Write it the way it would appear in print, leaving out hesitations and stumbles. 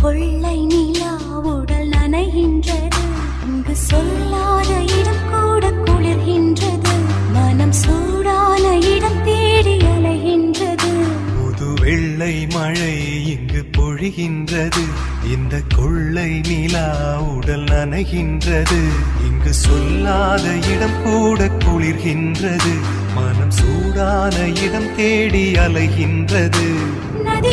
கொள்ளை நிலா உடல் நனைகின்றது. இங்கு சொல்லாத இடம் கூட குளிர்கின்றது. மனம் சூடான இடம் தேடி அலைகின்றது. புது வெள்ளை மழை இங்கு பொழிகின்றது. இந்த கொள்ளை நிலா உடல் நனைகின்றது. இங்கு சொல்லாத இடம் கூட குளிர்கின்றது. மனம் சூடான இடம் தேடி அலைகின்றது. நதி